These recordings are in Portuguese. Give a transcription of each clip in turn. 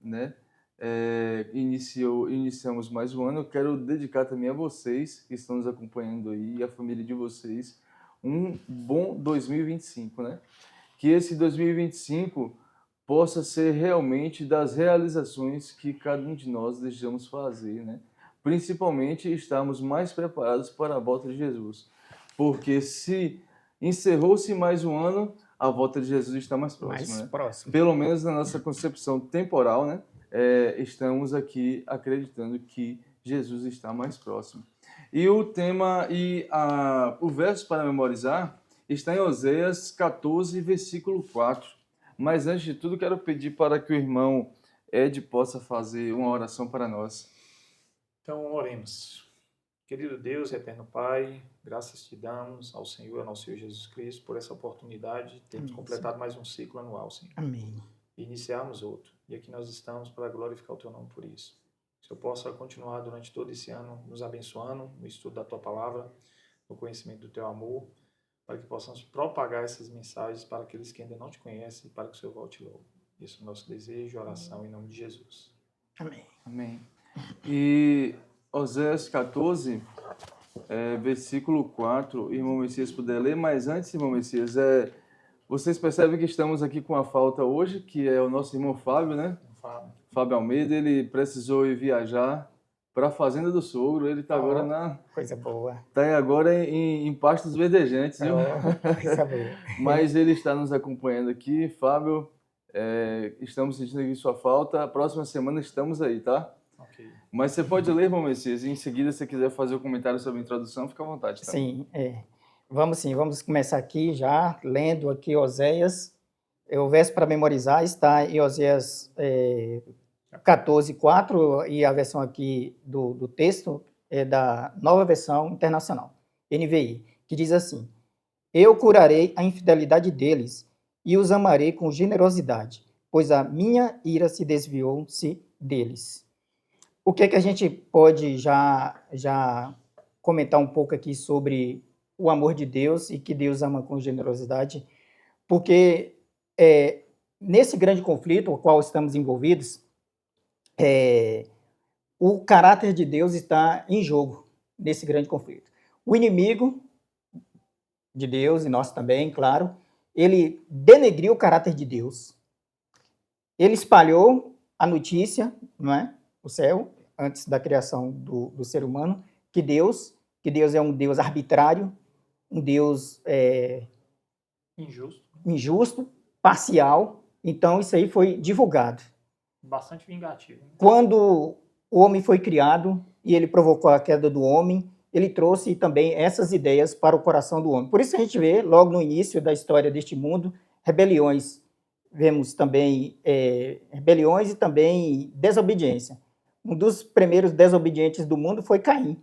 né? Iniciamos mais um ano. Eu quero dedicar também a vocês que estão nos acompanhando aí, a família de vocês, um bom 2025, né? Que esse 2025 possa ser realmente das realizações que cada um de nós desejamos fazer, né? Principalmente estarmos mais preparados para a volta de Jesus. Porque se encerrou-se mais um ano, a volta de Jesus está mais próxima, Mais né? próximo. Pelo menos na nossa concepção temporal, né? Estamos aqui acreditando que Jesus está mais próximo. E o tema o verso para memorizar está em Oséias 14, versículo 4. Mas antes de tudo, quero pedir para que o irmão Ed possa fazer uma oração para nós. Então, oremos. Querido Deus, eterno Pai, graças te damos ao Senhor, ao nosso Senhor Jesus Cristo, por essa oportunidade de termos completado mais um ciclo anual, Senhor. Amém. E iniciarmos outro. E aqui nós estamos para glorificar o Teu nome por isso. Que o Senhor possa continuar durante todo esse ano nos abençoando no estudo da Tua Palavra, no conhecimento do Teu amor, para que possamos propagar essas mensagens para aqueles que ainda não te conhecem, para que o Senhor volte logo. Esse é o nosso desejo e oração em nome de Jesus. Amém. Amém. E Oséias 14, versículo 4, irmão Messias puder ler, mas antes, irmão Messias, vocês percebem que estamos aqui com a falta hoje, que é o nosso irmão Fábio, né? Fábio Almeida, ele precisou ir viajar para a fazenda do sogro, ele está agora Coisa boa. Está agora em Pastos Verdejantes, viu? Coisa boa. Mas ele está nos acompanhando aqui. Fábio, estamos sentindo aqui sua falta. A próxima semana estamos aí, tá? Ok. Mas você pode ler, irmão Messias, e em seguida, se você quiser fazer um comentário sobre a introdução, fica à vontade. Tá? Sim, vamos começar aqui já, lendo aqui Oséias. O verso para memorizar está em Oséias 14, 4, e a versão aqui do texto é da Nova Versão Internacional, NVI, que diz assim: Eu curarei a infidelidade deles e os amarei com generosidade, pois a minha ira se desviou-se deles. O que é que a gente pode já comentar um pouco aqui sobre o amor de Deus e que Deus ama com generosidade? Porque nesse grande conflito ao qual estamos envolvidos, o caráter de Deus está em jogo nesse grande conflito. O inimigo de Deus, e nós também, claro, ele denegriu o caráter de Deus. Ele espalhou a notícia, não é? O céu, antes da criação do ser humano, que Deus é um Deus arbitrário, um Deus injusto, parcial. Então, isso aí foi divulgado. Bastante vingativo. Quando o homem foi criado e ele provocou a queda do homem, ele trouxe também essas ideias para o coração do homem. Por isso a gente vê, logo no início da história deste mundo, rebeliões. Vemos também rebeliões e também desobediência. Um dos primeiros desobedientes do mundo foi Caim.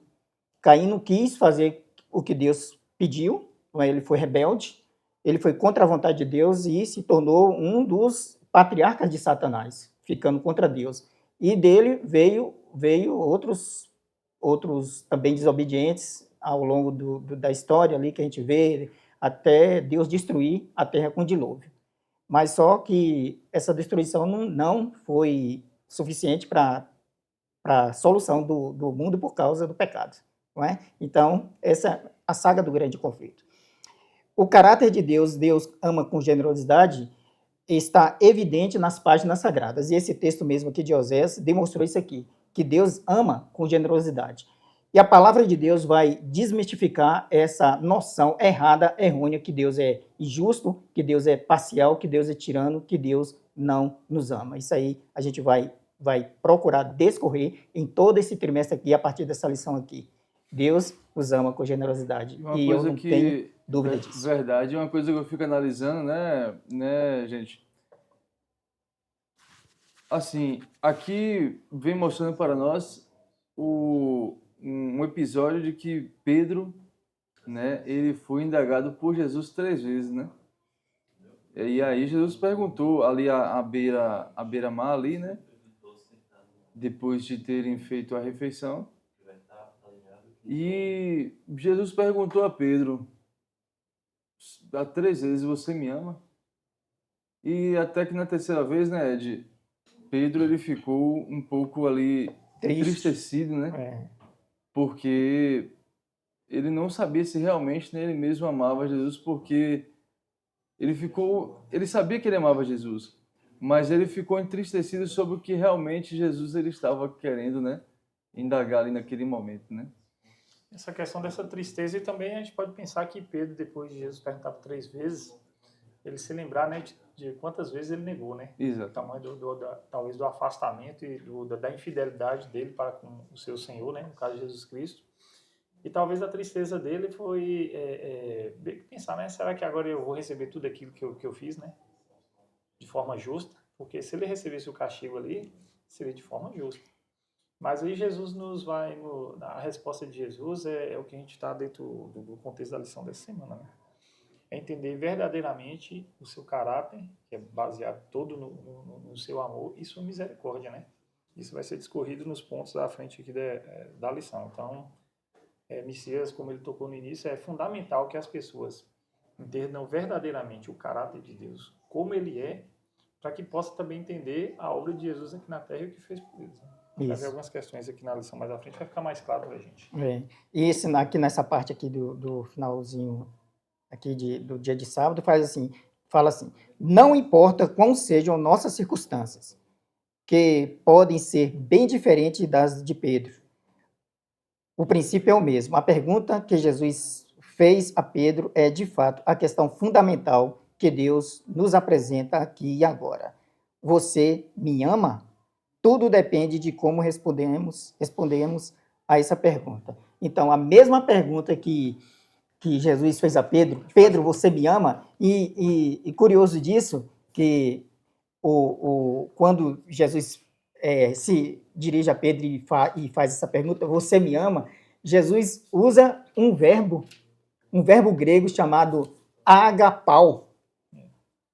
Caim não quis fazer o que Deus pediu, ele foi rebelde, ele foi contra a vontade de Deus e se tornou um dos patriarcas de Satanás, ficando contra Deus. E dele veio outros também desobedientes ao longo da história ali que a gente vê, até Deus destruir a terra com dilúvio. Mas só que essa destruição não foi suficiente para a solução do mundo por causa do pecado. Não é? Então, essa é a saga do grande conflito. O caráter de Deus, Deus ama com generosidade, está evidente nas páginas sagradas. E esse texto mesmo aqui de Oséias demonstrou isso aqui, que Deus ama com generosidade. E a palavra de Deus vai desmistificar essa noção errada, errônea, que Deus é injusto, que Deus é parcial, que Deus é tirano, que Deus não nos ama. Isso aí a gente vai procurar discorrer em todo esse trimestre aqui, a partir dessa lição aqui. Deus os ama com generosidade. E eu não tenho dúvida disso. Verdade, uma coisa que eu fico analisando, né, gente? Assim, aqui vem mostrando para nós um episódio de que Pedro, né, ele foi indagado por Jesus 3 vezes, né? E aí Jesus perguntou ali à beira-mar ali, né? Depois de terem feito a refeição. E Jesus perguntou a Pedro, 3 vezes, você me ama? E até que na terceira vez, né, Ed, Pedro ele ficou um pouco ali Triste. entristecido, né? É, Porque ele não sabia se realmente, né, ele mesmo amava Jesus, porque ele sabia que ele amava Jesus, mas ele ficou entristecido sobre o que realmente Jesus ele estava querendo, né, indagar ali naquele momento, né? Essa questão dessa tristeza, e também a gente pode pensar que Pedro, depois de Jesus perguntar por 3 vezes, ele se lembrar, né, de quantas vezes ele negou, né? O Exato. tamanho talvez do afastamento e da infidelidade dele para com o seu Senhor, né, no caso de Jesus Cristo. E talvez a tristeza dele foi pensar, né, será que agora eu vou receber tudo aquilo que eu fiz, né, de forma justa? Porque se ele recebesse o castigo ali, seria de forma justa. Mas aí Jesus nos vai, a resposta de Jesus é o que a gente está dentro do contexto da lição dessa semana, né? É entender verdadeiramente o seu caráter, que é baseado todo no seu amor e sua misericórdia, né? Isso vai ser discorrido nos pontos da frente aqui da lição. Então, Messias, como ele tocou no início, é fundamental que as pessoas entendam verdadeiramente o caráter de Deus, como ele é, para que possa também entender a obra de Jesus aqui na Terra e o que fez por eles, né? Vai haver isso. algumas questões aqui na lição mais à frente, vai ficar mais claro para a gente. É. E aqui nessa parte aqui do finalzinho aqui do dia de sábado, fala assim, não importa quão sejam nossas circunstâncias, que podem ser bem diferentes das de Pedro. O princípio é o mesmo. A pergunta que Jesus fez a Pedro é, de fato, a questão fundamental que Deus nos apresenta aqui e agora. Você me ama? Tudo depende de como respondemos a essa pergunta. Então, a mesma pergunta que Jesus fez a Pedro, Pedro, você me ama? E curioso disso, que quando Jesus se dirige a Pedro e faz essa pergunta, você me ama? Jesus usa um verbo grego chamado agapau,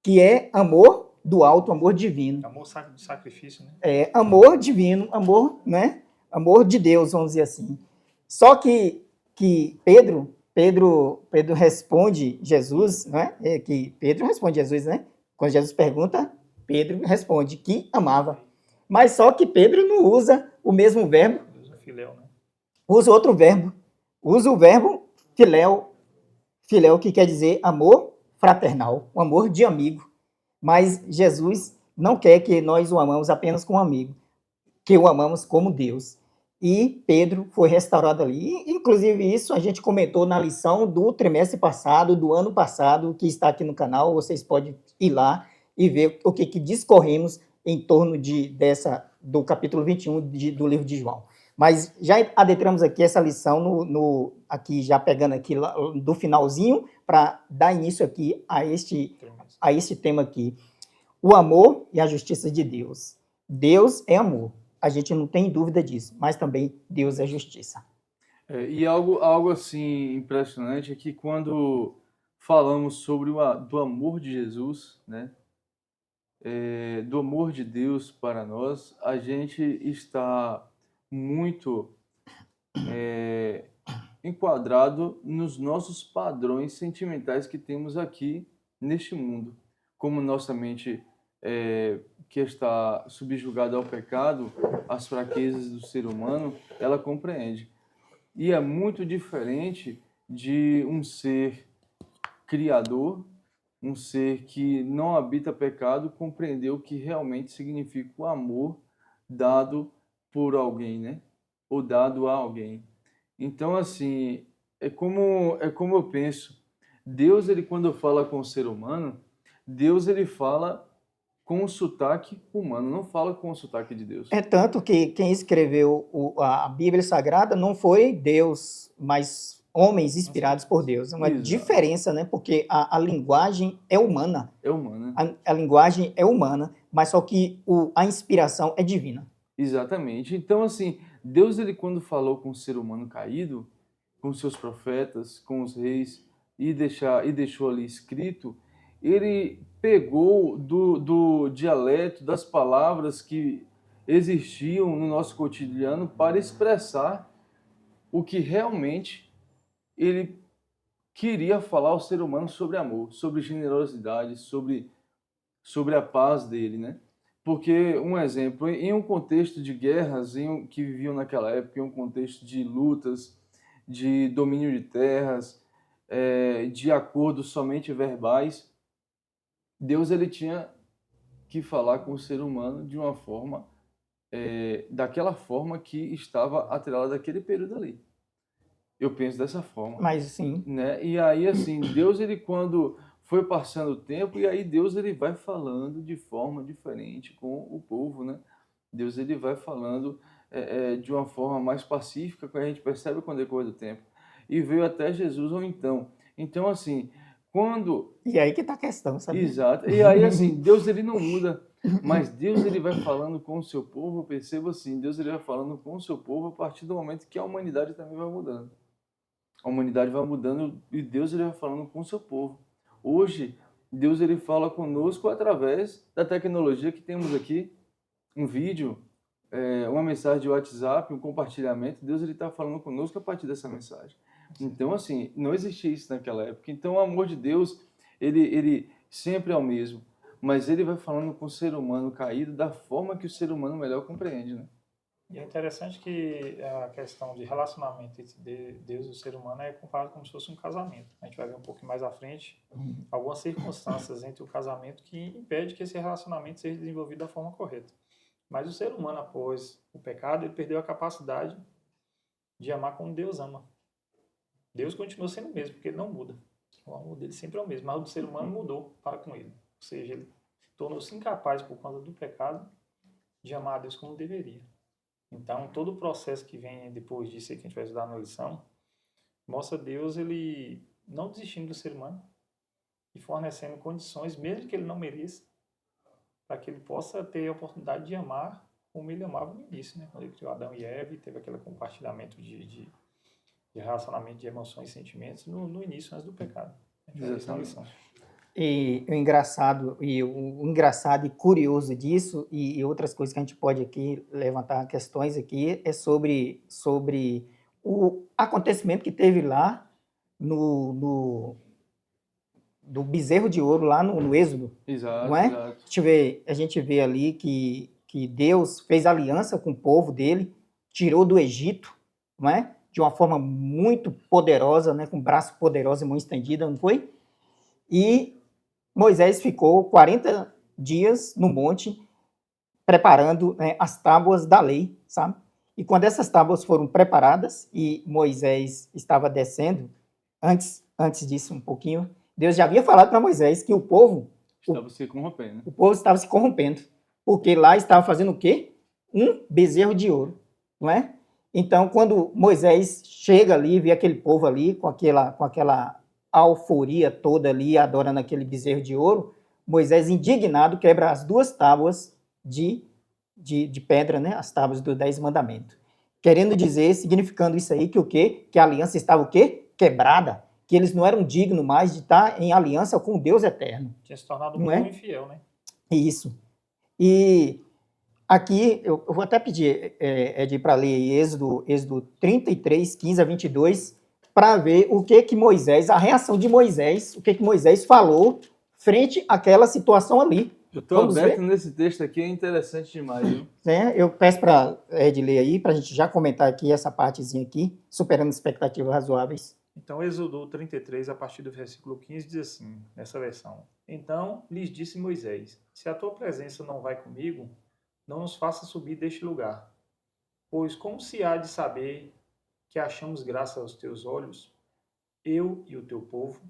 que é amor do alto, amor divino. Amor de sacrifício, né? É amor divino, amor, né? Amor de Deus, vamos dizer assim. Só que Pedro responde Jesus, né? Que Pedro responde Jesus, né? Quando Jesus pergunta, Pedro responde que amava. Mas só que Pedro não usa o mesmo verbo, Deus é filéu, né? usa outro verbo. Usa o verbo filéu, que quer dizer amor fraternal, um amor de amigo. Mas Jesus não quer que nós o amamos apenas como amigo, que o amamos como Deus. E Pedro foi restaurado ali. Inclusive, isso a gente comentou na lição do trimestre passado, do ano passado, que está aqui no canal. Vocês podem ir lá e ver o que discorremos em torno do capítulo 21 do livro de João. Mas já adentramos aqui essa lição, aqui já pegando aqui do finalzinho, para dar início aqui a este tema aqui. O amor e a justiça de Deus. Deus é amor. A gente não tem dúvida disso, mas também Deus é justiça. E algo assim impressionante é que quando falamos sobre do amor de Jesus, né, do amor de Deus para nós, a gente está muito enquadrado nos nossos padrões sentimentais que temos aqui neste mundo. Como nossa mente que está subjugada ao pecado, às fraquezas do ser humano, ela compreende. E é muito diferente de um ser criador, um ser que não habita pecado, compreender o que realmente significa o amor dado por alguém, né? Ou dado a alguém. Então, assim, é como eu penso. Deus, ele quando fala com o ser humano, Deus, ele fala com o sotaque humano, não fala com o sotaque de Deus. É tanto que quem escreveu a Bíblia Sagrada não foi Deus, mas homens inspirados por Deus. É uma Exato. diferença, né? Porque a linguagem é humana. É humano, né? A linguagem é humana, mas só que a inspiração é divina. Exatamente. Então, assim, Deus, ele quando falou com o ser humano caído, com seus profetas, com os reis, e deixou ali escrito, ele pegou do dialeto, das palavras que existiam no nosso cotidiano para expressar o que realmente ele queria falar ao ser humano sobre amor, sobre generosidade, sobre a paz dele, né? Porque, um exemplo, em um contexto de guerras que viviam naquela época, em um contexto de lutas, de domínio de terras, de acordos somente verbais, Deus ele tinha que falar com o ser humano de uma forma, daquela forma que estava atrelada daquele período ali. Eu penso dessa forma, Mas sim, né? E aí, assim, Deus, ele quando foi passando o tempo, e aí Deus, ele vai falando de forma diferente com o povo, né? Deus, ele vai falando de uma forma mais pacífica, que a gente percebe com o decorrer do tempo. E veio até Jesus ou então. Então, assim, quando... e aí que está a questão, sabe? Exato. E aí, assim, Deus, ele não muda, mas Deus, ele vai falando com o seu povo, eu percebo assim, Deus, ele vai falando com o seu povo a partir do momento que a humanidade também vai mudando. A humanidade vai mudando e Deus ele vai falando com o seu povo. Hoje, Deus ele fala conosco através da tecnologia que temos aqui, um vídeo, uma mensagem de WhatsApp, um compartilhamento. Deus ele está falando conosco a partir dessa mensagem. Então, assim, não existia isso naquela época. Então, o amor de Deus, ele sempre é o mesmo, mas ele vai falando com o ser humano caído da forma que o ser humano melhor compreende, né? E é interessante que a questão de relacionamento entre Deus e o ser humano é comparado como se fosse um casamento. A gente vai ver um pouquinho mais à frente algumas circunstâncias entre o casamento que impede que esse relacionamento seja desenvolvido da forma correta. Mas o ser humano, após o pecado, ele perdeu a capacidade de amar como Deus ama. Deus continua sendo o mesmo, porque ele não muda. O amor dele sempre é o mesmo, mas o do ser humano mudou para com ele. Ou seja, ele tornou-se incapaz, por conta do pecado, de amar a Deus como deveria. Então, todo o processo que vem depois disso aí que a gente vai estudar na lição, mostra Deus ele não desistindo do ser humano e fornecendo condições, mesmo que ele não mereça, para que ele possa ter a oportunidade de amar como ele amava no início, né? Quando ele criou Adão e Eva e teve aquele compartilhamento de relacionamento de emoções e sentimentos no início, antes do pecado. A gente vai ver isso na lição. E o engraçado e curioso disso, e outras coisas que a gente pode aqui levantar questões aqui, é sobre o acontecimento que teve lá do bezerro de ouro, lá no Êxodo. Exato, Não é? exato. A gente vê ali que Deus fez aliança com o povo dele, tirou do Egito, não é? De uma forma muito poderosa, né? Com braço poderoso e mão estendida, não foi? E Moisés ficou 40 dias no monte preparando, né, as tábuas da lei, sabe? E quando essas tábuas foram preparadas e Moisés estava descendo, antes disso um pouquinho, Deus já havia falado para Moisés que o povo Estava se corrompendo, né? o povo estava se corrompendo, porque lá estava fazendo o quê? Um bezerro de ouro, não é? Então, quando Moisés chega ali, vê aquele povo ali com aquela alforia toda ali, adorando aquele bezerro de ouro, Moisés, indignado, quebra as duas tábuas de pedra, né? As tábuas dos 10 mandamentos. Querendo dizer, significando isso aí, que o quê? Que a aliança estava o quê? Quebrada. Que eles não eram dignos mais de estar em aliança com o Deus eterno. Tinha se tornado um Não povo é? infiel, né? Isso. E aqui, eu vou até pedir, Ed, para ler Êxodo 33, 15 a 22, para ver o que Moisés, a reação de Moisés, o que Moisés falou frente àquela situação ali. Eu estou Vamos aberto ver? nesse texto aqui, é interessante demais, viu? Eu peço para Ed ler aí, para a gente já comentar aqui essa partezinha aqui, superando expectativas razoáveis. Então, Êxodo 33, a partir do versículo 15, diz assim, nessa versão. Então lhes disse Moisés, se a tua presença não vai comigo, não nos faça subir deste lugar. Pois como se há de saber que achamos graça aos teus olhos, eu e o teu povo?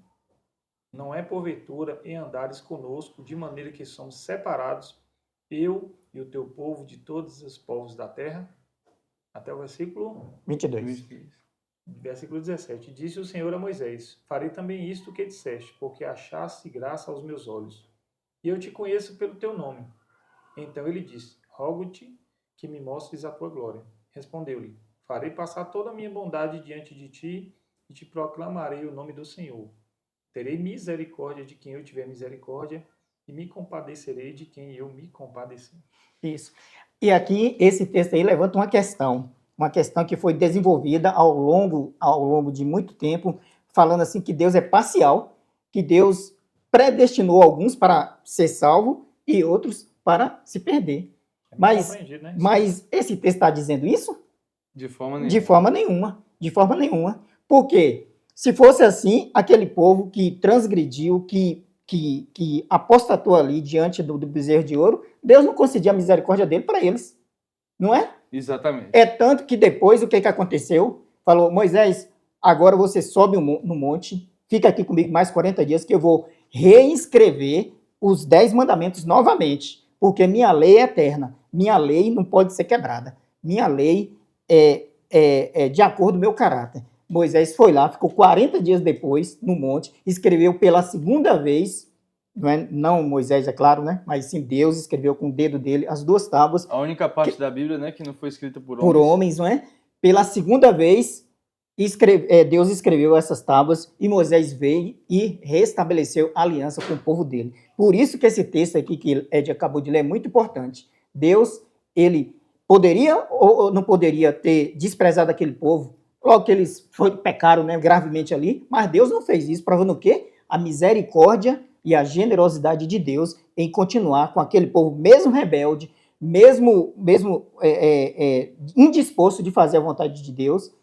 Não é porventura em andares conosco, de maneira que somos separados, eu e o teu povo, de todos os povos da terra? Até o versículo 22. Versículo 17. Disse o Senhor a Moisés, farei também isto que disseste, porque achaste graça aos meus olhos. E eu te conheço pelo teu nome. Então ele disse, rogo-te que me mostres a tua glória. Respondeu-lhe, farei passar toda a minha bondade diante de ti e te proclamarei o nome do Senhor. Terei misericórdia de quem eu tiver misericórdia e me compadecerei de quem eu me compadecer. Isso. E aqui, esse texto aí levanta uma questão que foi desenvolvida ao longo de muito tempo, falando assim que Deus é parcial, que Deus predestinou alguns para ser salvo e outros para se perder. É Mas, compreendido, né? mas esse texto está dizendo isso? De forma nenhuma. De forma nenhuma. De forma nenhuma. Por quê? Se fosse assim, aquele povo que transgrediu, que apostatou ali diante do bezerro de ouro, Deus não concedia a misericórdia dele para eles. Não é? Exatamente. É tanto que depois o que aconteceu? Falou, Moisés, agora você sobe no monte, fica aqui comigo mais 40 dias que eu vou reescrever os 10 mandamentos novamente, porque minha lei é eterna, minha lei não pode ser quebrada, minha lei é de acordo com o meu caráter. Moisés foi lá, ficou 40 dias depois no monte, escreveu pela segunda vez, não Moisés, é claro, né? Mas sim Deus escreveu com o dedo dele as 2 tábuas, A única parte da Bíblia, né, que não foi escrita por por homens, não é? Pela segunda vez, Deus escreveu essas tábuas e Moisés veio e restabeleceu a aliança com o povo dele. Por isso que esse texto aqui que Ed acabou de ler é muito importante. Deus, ele poderia ou não poderia ter desprezado aquele povo, logo que eles pecaram, né, gravemente ali, mas Deus não fez isso, provando o quê? A misericórdia e a generosidade de Deus em continuar com aquele povo mesmo rebelde, mesmo indisposto de fazer a vontade de Deus.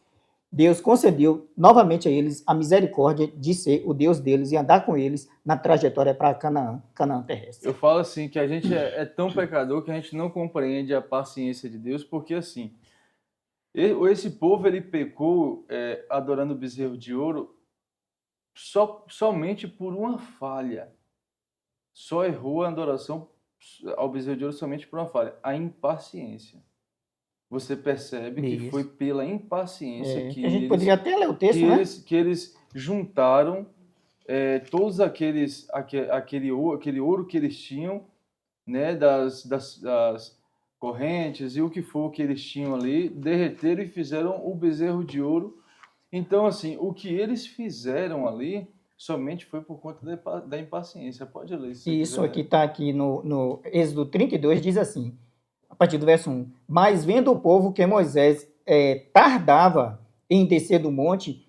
Deus concedeu novamente a eles a misericórdia de ser o Deus deles e andar com eles na trajetória para Canaã terrestre. Eu falo assim, que a gente é tão pecador que a gente não compreende a paciência de Deus, porque assim, esse povo ele pecou adorando o bezerro de ouro somente por uma falha. Só errou a adoração ao bezerro de ouro somente por uma falha, a impaciência. Você percebe que Isso. foi pela impaciência que a gente eles, poderia até ler o texto, né? que eles juntaram todos aquele ouro que eles tinham, né, das correntes e o que for que eles tinham ali, derreteram e fizeram o bezerro de ouro. Então, assim, o que eles fizeram ali somente foi por conta da impaciência. Pode ler, se você Isso quiser. aqui está aqui no Êxodo 32, diz assim, a partir do verso 1. Mas vendo o povo que Moisés tardava em descer do monte,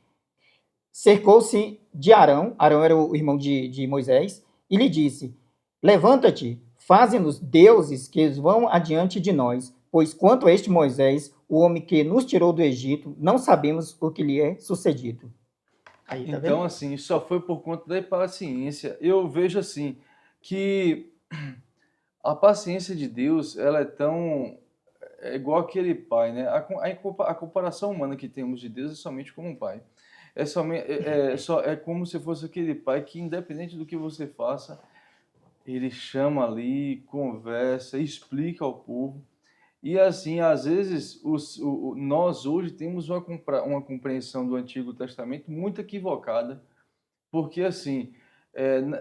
cercou-se de Arão era o irmão de Moisés, e lhe disse, levanta-te, faze-nos deuses que vão adiante de nós, pois quanto a este Moisés, o homem que nos tirou do Egito, não sabemos o que lhe é sucedido. Aí, tá Então, vendo? assim, só foi por conta da impaciência. Eu vejo, assim, que a paciência de Deus, ela é igual aquele pai, né? A comparação humana que temos de Deus é somente como um pai. É como se fosse aquele pai que, independente do que você faça, ele chama ali, conversa, explica ao povo. E assim, às vezes, nós hoje temos uma compreensão do Antigo Testamento muito equivocada, porque assim,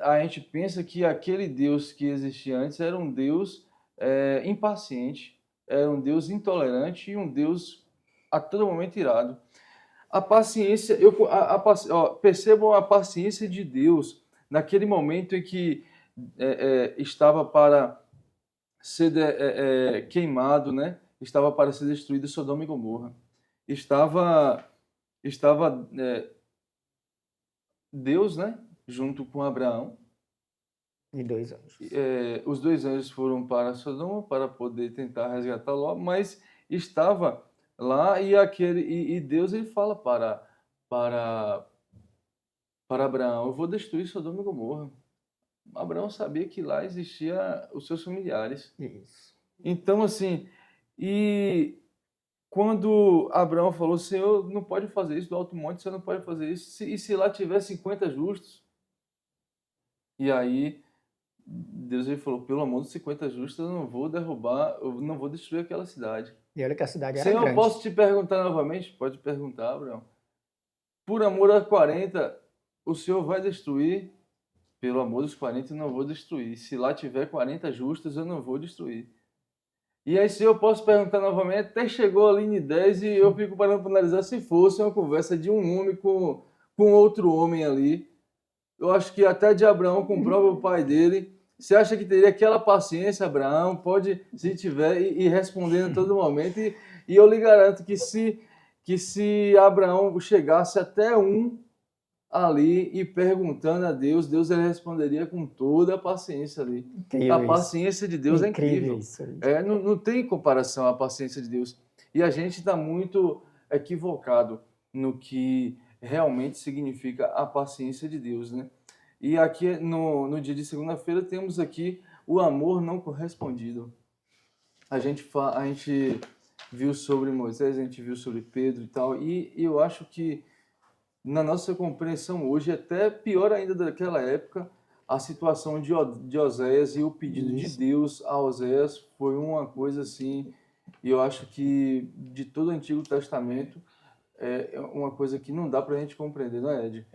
a gente pensa que aquele Deus que existia antes era um Deus impaciente, era um Deus intolerante e um Deus a todo momento irado. A paciência, percebam a paciência de Deus naquele momento em que estava para ser queimado, né? Estava para ser destruído Sodoma e Gomorra. Estava Deus, né? Junto com Abraão. De 2 anos. Os 2 anjos foram para Sodoma para poder tentar resgatar Ló, mas estava lá e Deus ele fala para Abraão, eu vou destruir Sodoma e Gomorra. Abraão sabia que lá existia os seus familiares. Isso. Então, assim, e quando Abraão falou, Senhor, não pode fazer isso do alto monte, você não pode fazer isso, e se lá tiver 50 justos? E aí, Deus ele falou, pelo amor dos 50 justos, eu não vou derrubar, eu não vou destruir aquela cidade. E olha que a cidade era Senhor, grande. posso te perguntar novamente? Pode perguntar, Abraão. Por amor a 40, o Senhor vai destruir? Pelo amor dos 40, eu não vou destruir. Se lá tiver 40 justos, eu não vou destruir. E aí, se eu posso perguntar novamente, até chegou ali em 10 e eu fico parando para analisar se fosse uma conversa de um homem com outro homem ali. Eu acho que até de Abraão com o próprio pai dele. Você acha que teria aquela paciência, Abraão? Pode, se tiver, e respondendo a todo momento. E eu lhe garanto que se Abraão chegasse até ali e perguntando a Deus, Deus ele responderia com toda a paciência ali. Incrível A isso. paciência de Deus é incrível. Isso aí. Não tem comparação a paciência de Deus. E a gente está muito equivocado no que realmente significa a paciência de Deus, né? E aqui no dia de segunda-feira temos aqui o amor não correspondido. A gente viu sobre Moisés, a gente viu sobre Pedro e tal, e eu acho que na nossa compreensão hoje, até pior ainda daquela época, a situação de Oséias e o pedido de Deus a Oséias foi uma coisa assim, e eu acho que de todo o Antigo Testamento é uma coisa que não dá para a gente compreender, não é, Ed?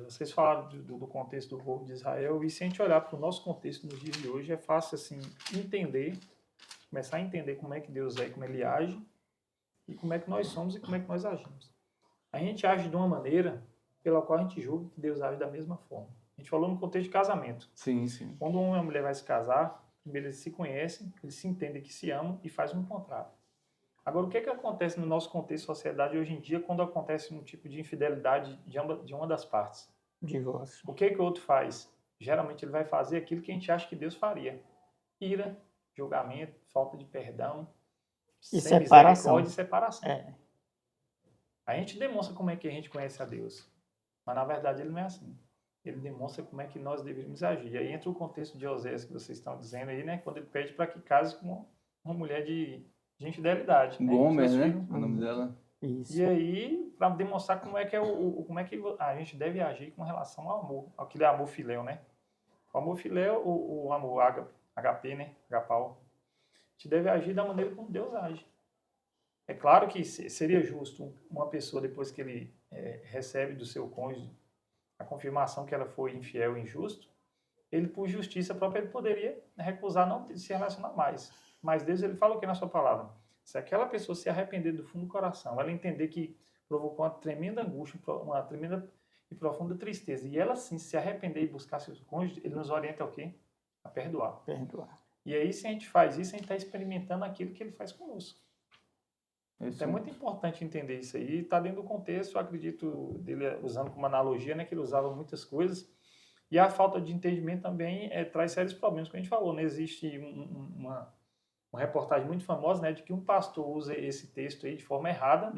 Vocês falaram do contexto do povo de Israel, e se a gente olhar para o nosso contexto nos dias de hoje, é fácil assim começar a entender como é que Deus é, como ele age, e como é que nós somos e como é que nós agimos. A gente age de uma maneira pela qual a gente julga que Deus age da mesma forma. A gente falou no contexto de casamento. Sim, sim. Quando um homem e uma mulher vai se casar, primeiro eles se conhecem, eles se entendem que se amam e fazem um contrato. Agora, o que acontece no nosso contexto de sociedade hoje em dia quando acontece um tipo de infidelidade de uma das partes? Divórcio. O que o outro faz? Geralmente ele vai fazer aquilo que a gente acha que Deus faria. Ira, julgamento, falta de perdão, E sem separação. misericórdia e separação. A gente demonstra como é que a gente conhece a Deus, mas na verdade ele não é assim. Ele demonstra como é que nós deveríamos agir. E aí entra o contexto de Oséias que vocês estão dizendo aí, né? Quando ele pede para que case com uma mulher de infidelidade. Gomer, né? Filhos. O nome dela. Isso. E aí, para demonstrar como é que a gente deve agir com relação ao amor, aquele amor filéu, né? O amor filéu, o amor HP, né? Agapau. A gente deve agir da maneira como Deus age. É claro que seria justo uma pessoa, depois que ele recebe do seu cônjuge a confirmação que ela foi infiel e injusto, ele, por justiça própria, ele poderia recusar não se relacionar mais. Mas Deus, ele fala o que na sua palavra? Se aquela pessoa se arrepender do fundo do coração, ela entender que provocou uma tremenda angústia, uma tremenda e profunda tristeza, e ela sim se arrepender e buscar seus cônjuges, ele nos orienta ao quê? A perdoar. E aí, se a gente faz isso, a gente está experimentando aquilo que ele faz conosco. Então é muito importante entender isso aí. Está dentro do contexto, eu acredito, dele usando como analogia, né, que ele usava muitas coisas. E a falta de entendimento também traz sérios problemas, como a gente falou. Né? Existe uma reportagem muito famosa, né, de que um pastor usa esse texto aí de forma errada.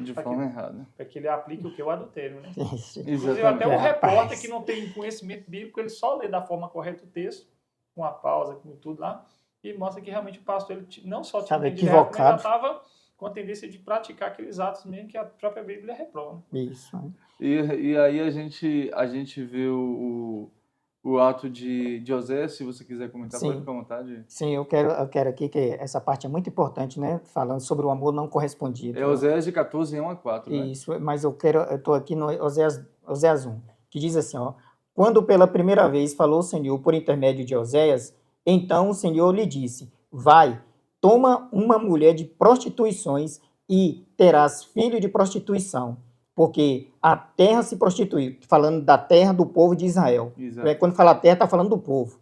Para que ele aplique o que? O adultério. Né? Inclusive, até o repórter que não tem conhecimento bíblico, ele só lê da forma correta o texto, com a pausa, com tudo lá, e mostra que realmente o pastor ele não só tinha entendido, mas já estava com a tendência de praticar aqueles atos mesmo que a própria Bíblia reprova. Isso. E aí a gente vê o ato de Oséias, se você quiser comentar, pode ficar à vontade. Sim, eu quero aqui que essa parte é muito importante, né? Falando sobre o amor não correspondido. É Oséias de 14, 1 a 4, né? Isso, mas eu estou aqui no Oséias 1, que diz assim, ó, quando pela primeira vez falou o Senhor por intermédio de Oséias, então o Senhor lhe disse, vai, toma uma mulher de prostituições e terás filho de prostituição, porque a terra se prostituiu, falando da terra do povo de Israel. Quando fala terra, está falando do povo.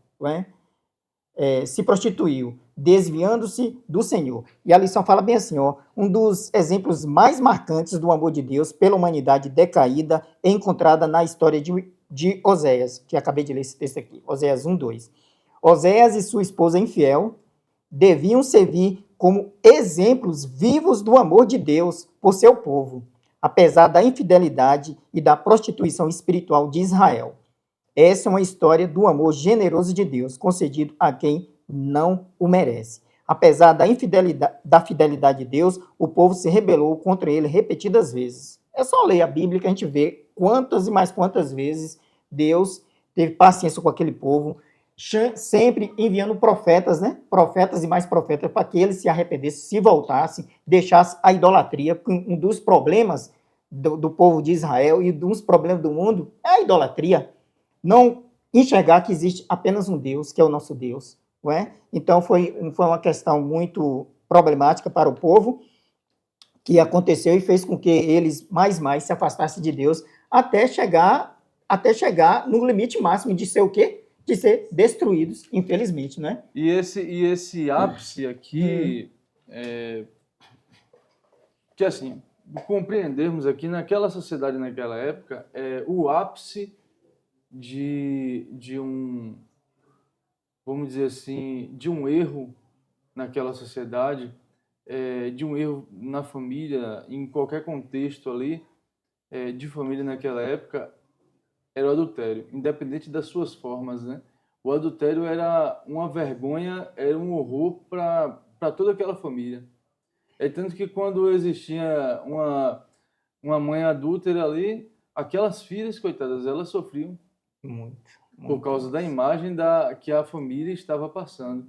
Se prostituiu, desviando-se do Senhor. E a lição fala bem assim, ó, um dos exemplos mais marcantes do amor de Deus pela humanidade decaída é encontrada na história de Oséias, que acabei de ler esse texto aqui, Oséias 1:2. Oséias e sua esposa infiel deviam servir como exemplos vivos do amor de Deus por seu povo, apesar da infidelidade e da prostituição espiritual de Israel. Essa é uma história do amor generoso de Deus, concedido a quem não o merece. Apesar da fidelidade de Deus, o povo se rebelou contra ele repetidas vezes. É só ler a Bíblia que a gente vê quantas e mais quantas vezes Deus teve paciência com aquele povo, sempre enviando profetas, né? Profetas e mais profetas, para que eles se arrependessem, se voltassem, deixassem a idolatria. Um dos problemas do povo de Israel e dos problemas do mundo é a idolatria. Não enxergar que existe apenas um Deus, que é o nosso Deus. Não é? Então, foi uma questão muito problemática para o povo, que aconteceu e fez com que eles mais se afastassem de Deus, até chegar no limite máximo de ser o quê? De ser destruídos, infelizmente, né? E esse ápice aqui, que assim, compreendermos aqui, naquela sociedade, naquela época, o ápice de um, vamos dizer assim, de um erro naquela sociedade, de um erro na família, em qualquer contexto ali, de família naquela época, era o adultério, independente das suas formas, né? O adultério era uma vergonha, era um horror para toda aquela família. É tanto que quando existia uma mãe adúltera ali, aquelas filhas, coitadas, elas sofriam Muito, por causa da imagem que a família estava passando.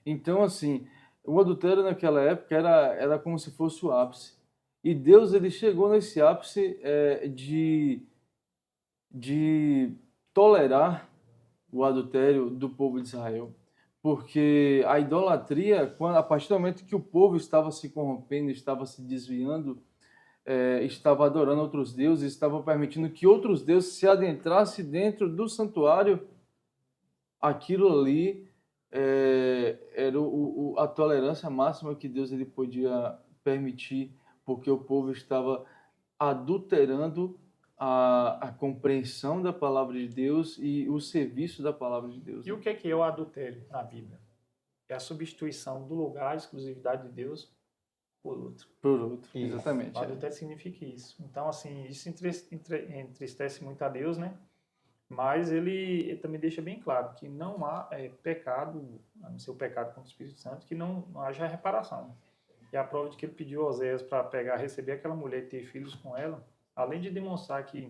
Então, assim, o adultério naquela época era como se fosse o ápice. E Deus, ele chegou nesse ápice de tolerar o adultério do povo de Israel. Porque a idolatria, a partir do momento que o povo estava se corrompendo, estava se desviando, estava adorando outros deuses, estava permitindo que outros deuses se adentrassem dentro do santuário, aquilo ali era a tolerância máxima que Deus ele podia permitir, porque o povo estava adulterando a compreensão da palavra de Deus e o serviço da palavra de Deus. E o que é o adultério na Bíblia? É a substituição do lugar, a exclusividade de Deus por outro. Por outro, Isso. exatamente. O adultério significa isso. Então, assim, isso entristece muito a Deus, né? Mas ele também deixa bem claro que não há pecado, a não ser o pecado contra o Espírito Santo, que não haja reparação. E a prova de que ele pediu a Oséias para receber aquela mulher e ter filhos com ela, além de demonstrar que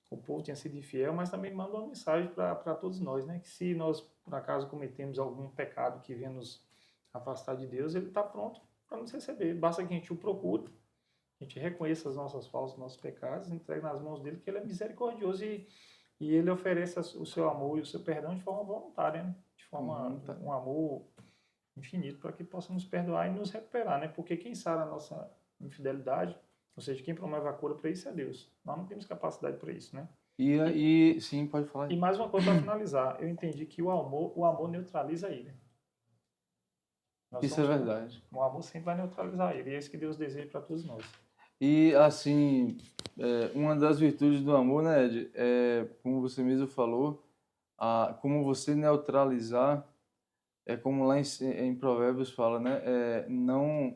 o povo tinha sido infiel, mas também manda uma mensagem para todos nós, né? Que se nós, por acaso, cometemos algum pecado que venha nos afastar de Deus, ele está pronto para nos receber. Basta que a gente o procure, a gente reconheça as nossas faltas, os nossos pecados, entregue nas mãos dele, que ele é misericordioso e ele oferece o seu amor e o seu perdão de forma voluntária, né? De forma, um amor infinito, para que possa nos perdoar e nos recuperar, né? Porque quem sara a nossa infidelidade, ou seja, quem promove a cura para isso é Deus. Nós não temos capacidade para isso, né? E sim, pode falar. E mais uma coisa para finalizar, eu entendi que o amor neutraliza ele. Isso é verdade. O amor sempre vai neutralizar ele, e é isso que Deus deseja para todos nós. E, assim, uma das virtudes do amor, né, Ed, como você mesmo falou, como você neutralizar, como lá em Provérbios fala, né, não,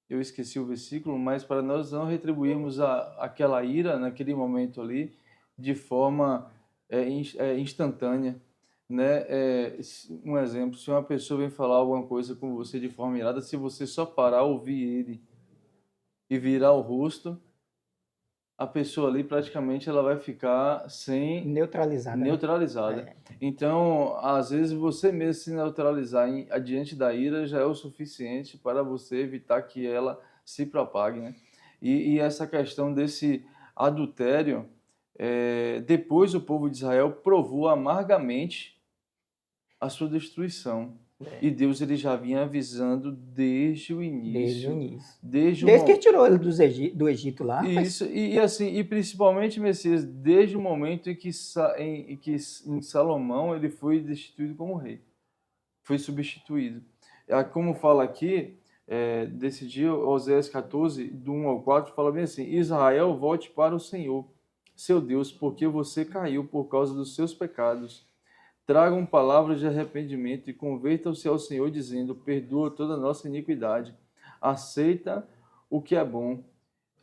eu esqueci o versículo, mas para nós não retribuirmos aquela ira naquele momento ali de forma instantânea, né? Um exemplo, se uma pessoa vem falar alguma coisa com você de forma irada, se você só parar, ouvir ele e virar o rosto, a pessoa ali praticamente ela vai ficar neutralizada. Né? Então, às vezes você mesmo se neutralizar adiante da ira já é o suficiente para você evitar que ela se propague, né? E essa questão desse adultério, depois o povo de Israel provou amargamente a sua destruição. E Deus ele já vinha avisando desde o início. Desde que ele tirou ele do Egito lá. Isso, e principalmente, Messias, desde o momento em que em Salomão ele foi destituído como rei. Foi substituído. Como fala aqui, desse dia, Oséias 14, do 1 ao 4, fala bem assim: Israel, volte para o Senhor, seu Deus, porque você caiu por causa dos seus pecados. Tragam palavras de arrependimento e convertam-se ao Senhor, dizendo: perdoa toda a nossa iniquidade, aceita o que é bom,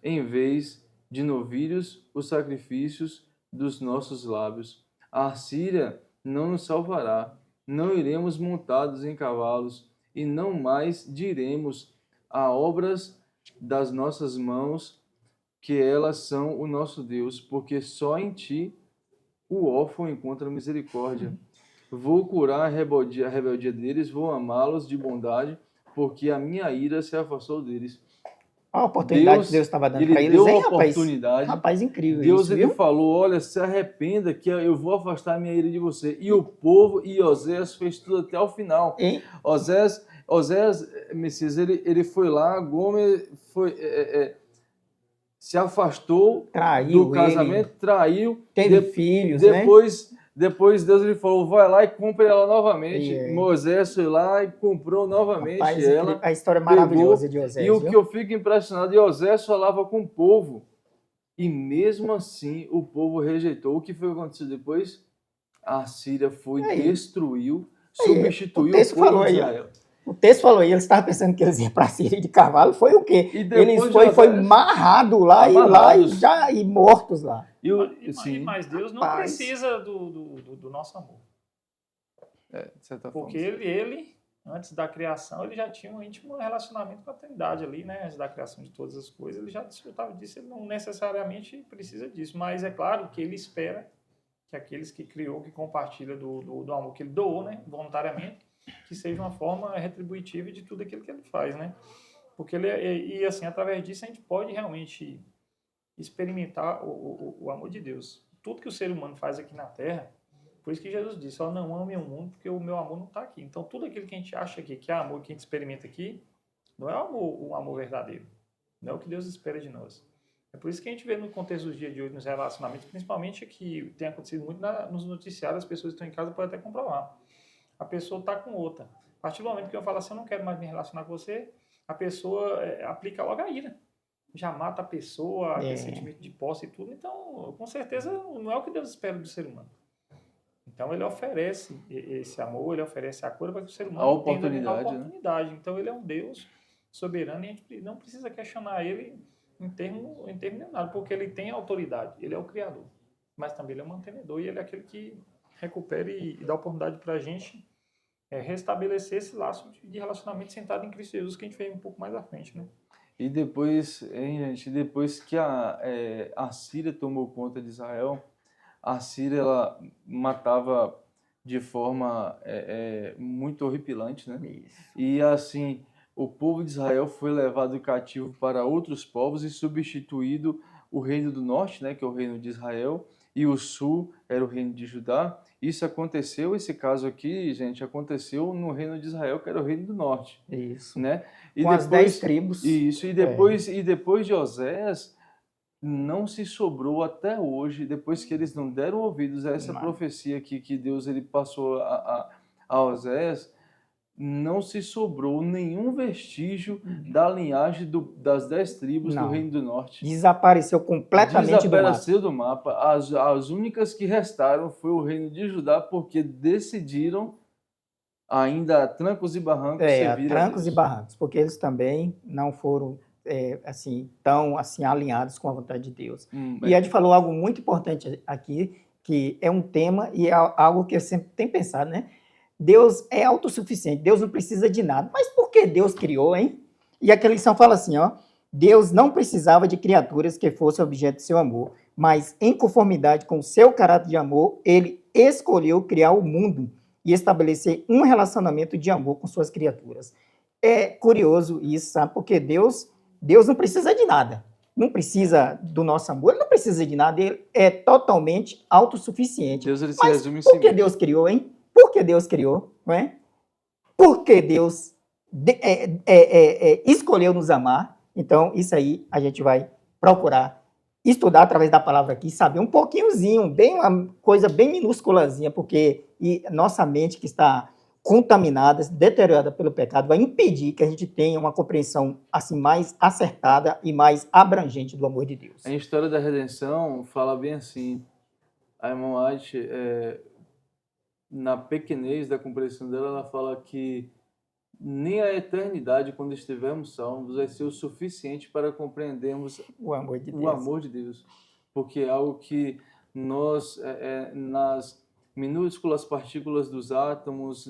em vez de novilhos, os sacrifícios dos nossos lábios. A Síria não nos salvará, não iremos montados em cavalos, e não mais diremos a obras das nossas mãos, que elas são o nosso Deus, porque só em ti o órfão encontra misericórdia. Vou curar a rebeldia deles, vou amá-los de bondade, porque a minha ira se afastou deles. A oportunidade que Deus estava dando para eles, deu hein, a oportunidade. Rapaz, incrível Deus isso, ele viu? falou: olha, se arrependa que eu vou afastar a minha ira de você. E o povo e Oséias fez tudo até o final. Hein? Oséias, Messias, ele foi lá, Gomer se afastou Traiu do casamento, traiu, teve filhos, depois Depois Deus ele falou, vai lá e compre ela novamente. E, Moisés foi lá e comprou novamente rapaz, ela. a história Pegou, maravilhosa de e Osés, o que viu? eu fico impressionado, Osés falava com o povo. E mesmo assim o povo rejeitou. O que foi que aconteceu depois? A Síria foi, Aí, destruiu, aí, o substituiu o texto povo falou de aí, ó. Israel. O texto falou aí, eles estavam pensando que eles iam para a Síria de cavalo, foi o quê? E Eles depois foi Osés, amarrado lá e amarrados. já e mortos lá. Sim, Mas Deus não Rapaz. precisa do nosso amor. de certa Porque forma. ele, antes da criação, ele já tinha um íntimo relacionamento com a Trindade ali, né? Antes da criação de todas as coisas, ele já desfrutava disso. Ele não necessariamente precisa disso. Mas é claro que ele espera que aqueles que criou, que compartilha do amor que ele doou, né? Voluntariamente, que seja uma forma retributiva de tudo aquilo que ele faz, né? Porque e assim, através disso a gente pode realmente experimentar o amor de Deus. Tudo que o ser humano faz aqui na Terra, por isso que Jesus disse, ó, não ame o mundo, porque o meu amor não está aqui. Então, tudo aquilo que a gente acha aqui, que é amor, que a gente experimenta aqui, não é o amor verdadeiro. Não é o que Deus espera de nós. É por isso que a gente vê no contexto dos dias de hoje, nos relacionamentos, principalmente que tem acontecido muito nos noticiários, as pessoas estão em casa podem até comprovar. A pessoa está com outra. A partir do momento que eu falo assim, eu não quero mais me relacionar com você, a pessoa aplica logo a ira. Já mata a pessoa, aquele sentimento de posse e tudo. Então, com certeza, não é o que Deus espera do ser humano. Então, ele oferece esse amor, ele oferece a cura para que o ser humano entenda a oportunidade. Né? Então, ele é um Deus soberano e a gente não precisa questionar ele em termo nenhum, porque ele tem autoridade, ele é o Criador. Mas também ele é o mantenedor e ele é aquele que recupera e dá oportunidade para a gente restabelecer esse laço de relacionamento sentado em Cristo Jesus, que a gente vê um pouco mais à frente, né? E depois, gente, depois que a Síria tomou conta de Israel, a Síria ela matava de forma muito horripilante, né? Isso. E assim, o povo de Israel foi levado cativo para outros povos e substituído o reino do norte, né, que é o reino de Israel, e o sul era o reino de Judá. Isso aconteceu, esse caso aqui, gente, aconteceu no reino de Israel, que era o reino do norte, Isso. né? E Com as 10 tribos. Isso, e depois de Osés, não se sobrou até hoje, depois que eles não deram ouvidos a essa profecia aqui que Deus ele passou a Osés, não se sobrou nenhum vestígio da linhagem das 10 tribos do Reino do Norte. Desapareceu completamente Desapareceu do mapa. As únicas que restaram foi o Reino de Judá, porque decidiram ainda a trancos e barrancos servir a trancos Deus. e barrancos, porque eles também não foram assim tão assim alinhados com a vontade de Deus. E Ed falou algo muito importante aqui, que é um tema e é algo que eu sempre tenho pensado, né? Deus é autossuficiente, Deus não precisa de nada. Mas por que Deus criou, hein? E aquela lição fala assim, ó, Deus não precisava de criaturas que fossem objeto de seu amor, mas em conformidade com o seu caráter de amor, ele escolheu criar o mundo e estabelecer um relacionamento de amor com suas criaturas. É curioso isso, sabe? Porque Deus não precisa de nada. Não precisa do nosso amor, ele não precisa de nada, ele é totalmente autossuficiente. Deus ele se Mas resume em por si que mesmo. Deus criou, hein? Por que Deus criou, não é? Por que Deus escolheu nos amar? Então, isso aí a gente vai procurar estudar através da palavra aqui, saber um pouquinhozinho, bem uma coisa bem minúsculazinha, porque nossa mente que está contaminada, deteriorada pelo pecado, vai impedir que a gente tenha uma compreensão assim mais acertada e mais abrangente do amor de Deus. A história da redenção fala bem assim. A irmã White, na pequenez da compreensão dela, ela fala que nem a eternidade, quando estivermos salvos, vai ser o suficiente para compreendermos o amor de Deus. O amor de Deus. Porque é algo que nós, nas minúsculas partículas dos átomos,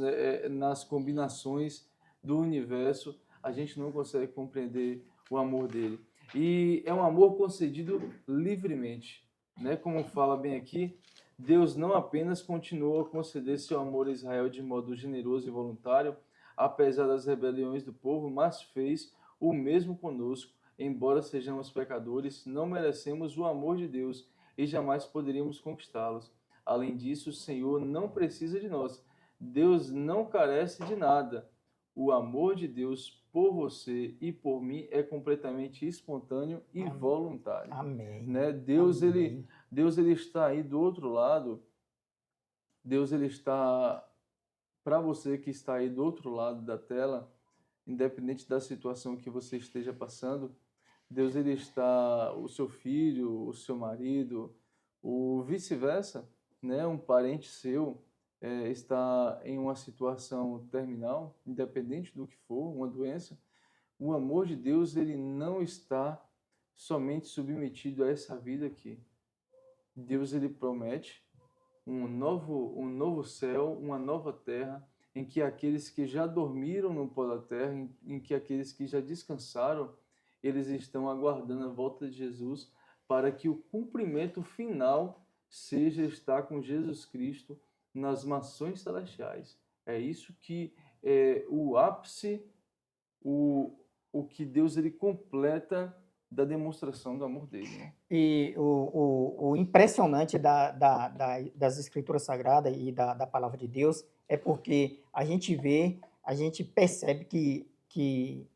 nas combinações do universo, a gente não consegue compreender o amor dele. E é um amor concedido livremente, né? Como fala bem aqui, Deus não apenas continuou a conceder seu amor a Israel de modo generoso e voluntário, apesar das rebeliões do povo, mas fez o mesmo conosco. Embora sejamos pecadores, não merecemos o amor de Deus e jamais poderíamos conquistá-los. Além disso, o Senhor não precisa de nós. Deus não carece de nada. O amor de Deus por você e por mim é completamente espontâneo e voluntário. Amém. Né? Deus Amém. ele está aí do outro lado, Deus ele está para você que está aí do outro lado da tela, independente da situação que você esteja passando, Deus ele está, o seu filho, o seu marido, o vice-versa, né? Um parente seu está em uma situação terminal, independente do que for, uma doença. O amor de Deus ele não está somente submetido a essa vida aqui. Deus ele promete um novo céu, uma nova terra, em que aqueles que já dormiram no pó da terra, em que aqueles que já descansaram, eles estão aguardando a volta de Jesus para que o cumprimento final seja estar com Jesus Cristo nas mansões celestiais. É isso que é o ápice, o, o que Deus ele completa da demonstração do amor dele, né? E o impressionante das Escrituras Sagradas e da Palavra de Deus é porque a gente vê, a gente percebe que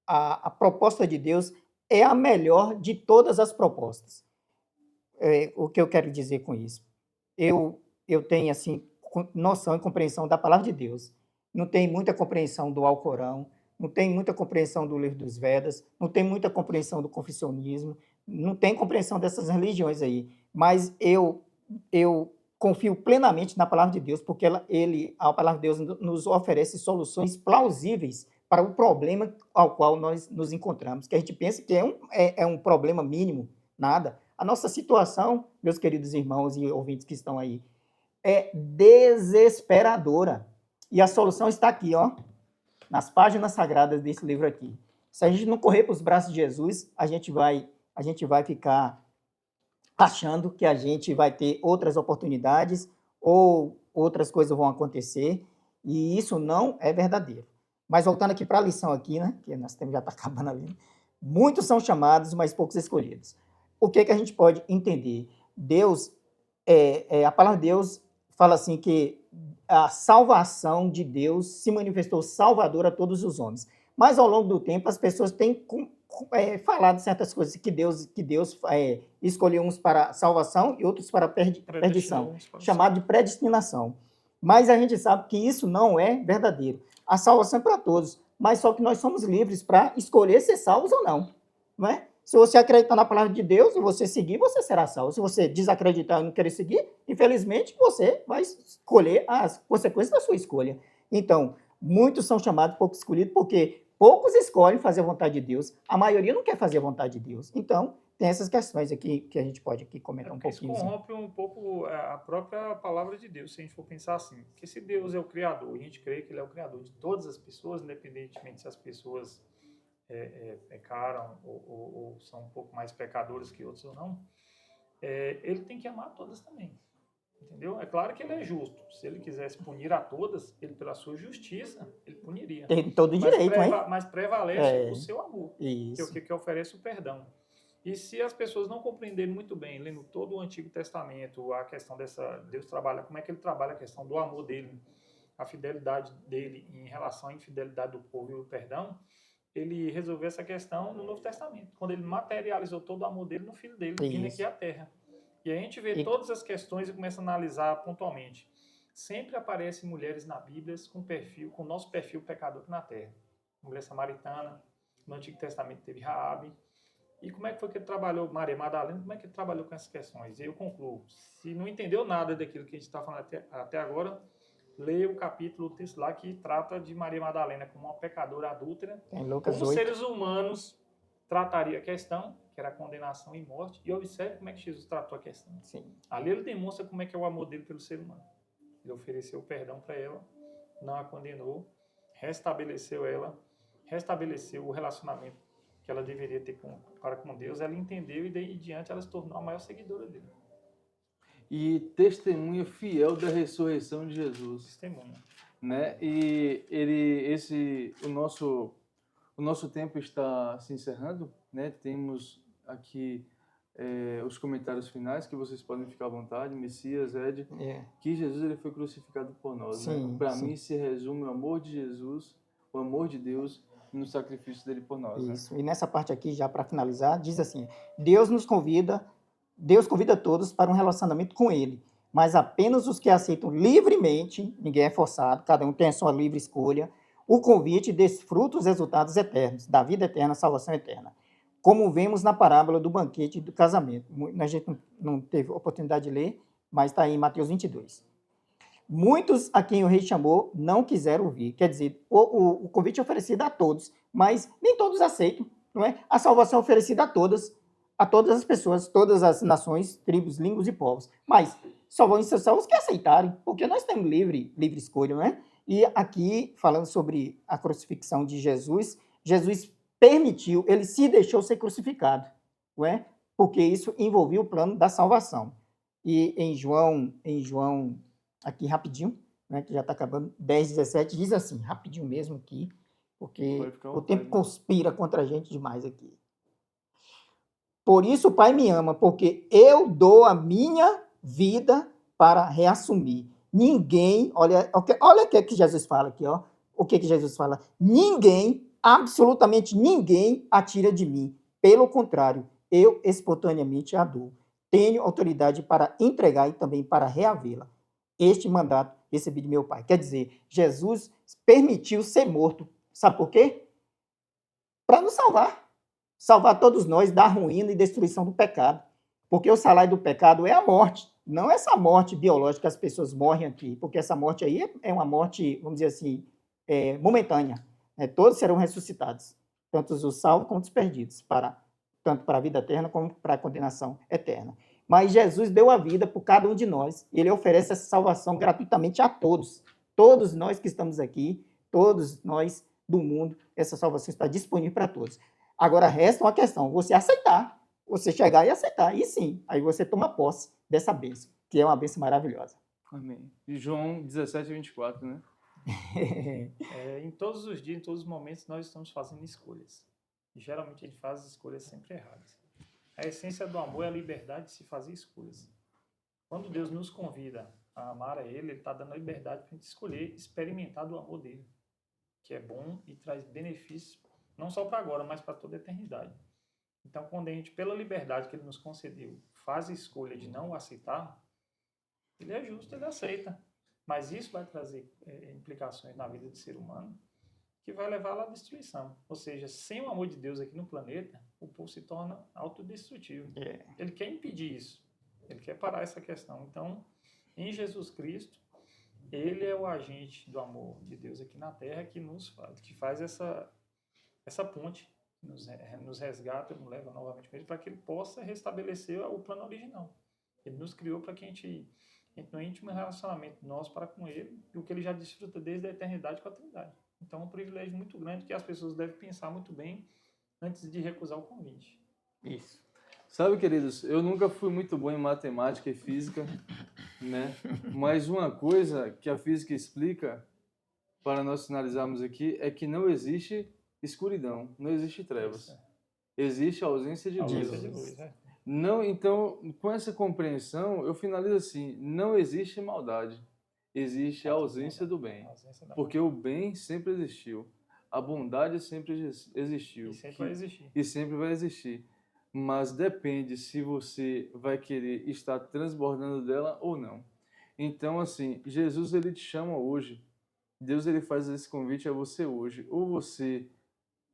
a proposta de Deus é a melhor de todas as propostas. O que eu quero dizer com isso? Eu tenho, assim, noção e compreensão da Palavra de Deus. Não tenho muita compreensão do Alcorão, não tenho muita compreensão do Livro dos Vedas, não tenho muita compreensão do confucionismo, não tenho compreensão dessas religiões aí, mas eu confio plenamente na Palavra de Deus, porque a Palavra de Deus nos oferece soluções plausíveis para o problema ao qual nós nos encontramos, que a gente pensa que é um problema mínimo, nada. A nossa situação, meus queridos irmãos e ouvintes que estão aí, é desesperadora. E a solução está aqui, ó, nas páginas sagradas desse livro aqui. Se a gente não correr para os braços de Jesus, a gente vai ficar achando que a gente vai ter outras oportunidades ou outras coisas vão acontecer, e isso não é verdadeiro. Mas voltando aqui para a lição aqui, né, que nosso tempo já está acabando ali, muitos são chamados, mas poucos escolhidos. O que a gente pode entender? Deus, a palavra de Deus fala assim que a salvação de Deus se manifestou salvadora a todos os homens. Mas ao longo do tempo as pessoas têm falado certas coisas que Deus escolheu uns para salvação e outros para perdição, chamado de predestinação. Mas a gente sabe que isso não é verdadeiro. A salvação é para todos, mas só que nós somos livres para escolher ser salvos ou não é? Se você acreditar na palavra de Deus e você seguir, você será salvo. Se você desacreditar e não querer seguir, infelizmente, você vai escolher as consequências da sua escolha. Então, muitos são chamados, poucos escolhidos, porque poucos escolhem fazer a vontade de Deus. A maioria não quer fazer a vontade de Deus. Então, tem essas questões aqui que a gente pode aqui comentar um pouquinho. Isso corrompe um pouco a própria palavra de Deus, se a gente for pensar assim. Porque se Deus é o Criador, e a gente crê que Ele é o Criador de todas as pessoas, independentemente se as pessoas pecaram ou são um pouco mais pecadores que outros ou não, Ele tem que amar todas também. Entendeu? É claro que Ele é justo. Se Ele quisesse punir a todas, Ele, pela sua justiça, Ele puniria. Tem todo o direito, mas prevalece o seu amor, isso. que oferece o perdão. E se as pessoas não compreenderem muito bem, lendo todo o Antigo Testamento, a questão Deus trabalha, como é que Ele trabalha a questão do amor dEle, a fidelidade dEle em relação à infidelidade do povo e o perdão, Ele resolveu essa questão no Novo Testamento, quando Ele materializou todo o amor dEle no Filho dEle, vindo aqui à Terra. E a gente vê todas as questões e começa a analisar pontualmente. Sempre aparecem mulheres na Bíblia com o nosso perfil pecador aqui na Terra. Mulher samaritana, no Antigo Testamento teve Raabe. E como é que foi que ele trabalhou, Maria Madalena, como é que ele trabalhou com essas questões? E eu concluo, se não entendeu nada daquilo que a gente está falando até agora, leia o capítulo, o texto lá que trata de Maria Madalena como uma pecadora adúltera, como seres humanos trataria a questão, que era a condenação e morte, e observe como é que Jesus tratou a questão. Sim. Ali ele demonstra como é que é o amor dele pelo ser humano. Ele ofereceu perdão para ela, não a condenou, restabeleceu o relacionamento que ela deveria ter para com Deus, ela entendeu e daí em diante ela se tornou a maior seguidora dele. E testemunha fiel da ressurreição de Jesus. Testemunha. Né? E o nosso tempo está se encerrando, né? Temos aqui os comentários finais que vocês podem ficar à vontade. Messias, Ed, que Jesus ele foi crucificado por nós. Né? Para mim se resume o amor de Jesus, o amor de Deus no sacrifício dele por nós. Isso. Né? E nessa parte aqui, já para finalizar, diz assim: Deus convida todos para um relacionamento com Ele, mas apenas os que aceitam livremente, ninguém é forçado, cada um tem a sua livre escolha, o convite desfruta os resultados eternos, da vida eterna, salvação eterna. Como vemos na parábola do banquete e do casamento. A gente não teve oportunidade de ler, mas está aí em Mateus 22. Muitos a quem o rei chamou não quiseram ouvir. Quer dizer, o convite é oferecido a todos, mas nem todos aceitam, não é? A salvação é oferecida a todas as pessoas, todas as nações, tribos, línguas e povos. Mas só vão ser só os que aceitarem, porque nós temos livre escolha, não é? E aqui, falando sobre a crucifixão de Jesus, Jesus permitiu, ele se deixou ser crucificado, não é? Porque isso envolvia o plano da salvação. E em João aqui rapidinho, né, que já está acabando, 10:17, diz assim, rapidinho mesmo aqui, porque o tempo conspira contra a gente demais aqui. Por isso o Pai me ama, porque eu dou a minha vida para reassumir. Ninguém, olha o que Jesus fala aqui, ó. O que Jesus fala? Ninguém, absolutamente ninguém, atira de mim. Pelo contrário, eu espontaneamente a dou. Tenho autoridade para entregar e também para reavê-la. Este mandato recebi de meu Pai. Quer dizer, Jesus permitiu ser morto. Sabe por quê? Para nos salvar. Salvar todos nós da ruína e destruição do pecado. Porque o salário do pecado é a morte. Não essa morte biológica que as pessoas morrem aqui. Porque essa morte aí é uma morte, vamos dizer assim, momentânea. Todos serão ressuscitados. Tanto os salvos como os perdidos. Tanto para a vida eterna como para a condenação eterna. Mas Jesus deu a vida por cada um de nós. Ele oferece essa salvação gratuitamente a todos. Todos nós que estamos aqui, todos nós do mundo, essa salvação está disponível para todos. Agora resta uma questão, você aceitar. Você chegar e aceitar. E sim, aí você toma posse dessa bênção, que é uma bênção maravilhosa. Amém. E João 17:24, né? Em todos os dias, em todos os momentos, nós estamos fazendo escolhas. E geralmente a gente faz escolhas sempre erradas. A essência do amor é a liberdade de se fazer escolhas. Quando Deus nos convida a amar a Ele está dando a liberdade para a gente escolher, experimentar do amor dele, que é bom e traz benefícios, não só para agora, mas para toda a eternidade. Então, quando a gente, pela liberdade que Ele nos concedeu, faz a escolha de não o aceitar, Ele é justo, Ele aceita. Mas isso vai trazer implicações na vida do ser humano que vai levá-lo à destruição. Ou seja, sem o amor de Deus aqui no planeta, o povo se torna autodestrutivo. Ele quer impedir isso. Ele quer parar essa questão. Então, em Jesus Cristo, Ele é o agente do amor de Deus aqui na Terra que faz essa ponte, nos resgata, nos leva novamente com Ele, para que Ele possa restabelecer o plano original. Ele nos criou para que a gente entre no íntimo relacionamento nosso para com Ele, e o que Ele já desfruta desde a eternidade com a Trindade. Então é um privilégio muito grande que as pessoas devem pensar muito bem antes de recusar o convite. Isso. Sabe, queridos, eu nunca fui muito bom em matemática e física, né? Mas uma coisa que a física explica, para nós finalizarmos aqui, é que não existe escuridão, não existe trevas. Existe a ausência de luz. Não, então, com essa compreensão, eu finalizo assim, não existe maldade, existe a ausência do bem. Porque o bem sempre existiu, a bondade sempre existiu. E sempre vai existir. E sempre vai existir. Mas depende se você vai querer estar transbordando dela ou não. Então, assim, Jesus, ele te chama hoje. Deus, ele faz esse convite a você hoje. Ou você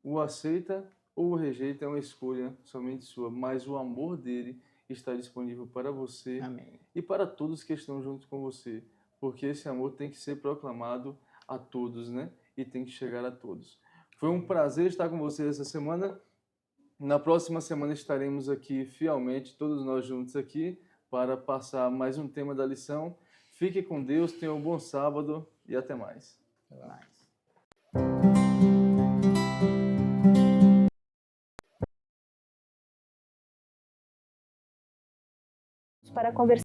o aceita ou o rejeita, é uma escolha somente sua. Mas o amor dele está disponível para você. Amém. E para todos que estão junto com você. Porque esse amor tem que ser proclamado a todos, né? E tem que chegar a todos. Foi um prazer estar com vocês essa semana. Na próxima semana estaremos aqui fielmente, todos nós juntos aqui, para passar mais um tema da lição. Fique com Deus, tenha um bom sábado e até mais. Até mais. Para conversar